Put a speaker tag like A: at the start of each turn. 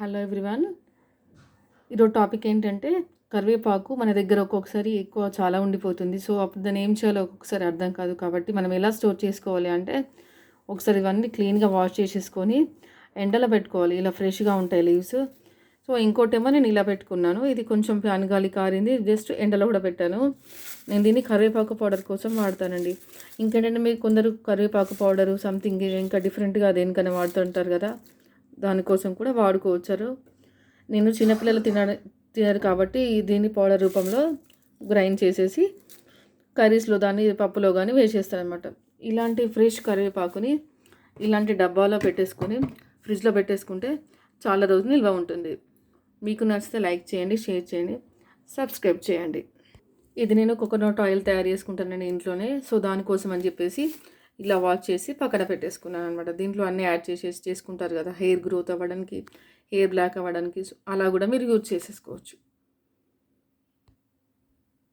A: Hello everyone. ఈరోజు topic ఏంటంటే కరివేపాకు మన దగ్గర ఒక్కొక్కసారి ఎక్కువ చాలా ఉండిపోతుంది. సో అప్పుడు దాన్ని ఏం చేయాలో ఒక్కొక్కసారి అర్థం కాదు. కాబట్టి మనం ఎలా స్టోర్ చేసుకోవాలి అంటే ఒకసారి ఇవన్నీ క్లీన్గా వాష్ చేసేసుకొని ఎండలో పెట్టుకోవాలి. ఇలా ఫ్రెష్గా ఉంటాయి లీవ్స్. సో ఇంకోటేమో నేను ఇలా పెట్టుకున్నాను. ఇది కొంచెం ఫ్యాన్ గాలి కారింది, జస్ట్ ఎండలో కూడా పెట్టాను. నేను దీన్ని కరివేపాకు పౌడర్ కోసం వాడతానండి. ఇంకేంటంటే మీరు కొందరు కరివేపాకు పౌడరు సంథింగ్ ఇంకా డిఫరెంట్గా దేనికైనా వాడుతుంటారు కదా, దానికోసం కూడా వాడుకోవచ్చారు. నేను చిన్నపిల్లలు తినరు కాబట్టి దీన్ని పౌడర్ రూపంలో గ్రైండ్ చేసేసి కర్రీస్లో దాన్ని పప్పులో కానీ వేసేస్తాను అనమాట. ఇలాంటి ఫ్రెష్ కరివేపాకుని ఇలాంటి డబ్బాలో పెట్టేసుకొని ఫ్రిడ్జ్లో పెట్టేసుకుంటే చాలా రోజులు నిల్వ ఉంటుంది. మీకు నచ్చితే లైక్ చేయండి, షేర్ చేయండి, సబ్స్క్రైబ్ చేయండి. ఇది నేను కోకోనట్ ఆయిల్ తయారు చేసుకుంటానండి ఇంట్లోనే. సో దానికోసం అని చెప్పేసి ఇలా వాష్ చేసి పక్కన పెట్టేసుకున్నాను అనమాట. దీంట్లో అన్నీ యాడ్ చేసుకుంటారు కదా, హెయిర్ గ్రోత్ అవ్వడానికి, హెయిర్ బ్లాక్ అవ్వడానికి. అలా కూడా మీరు యూజ్ చేసేసుకోవచ్చు.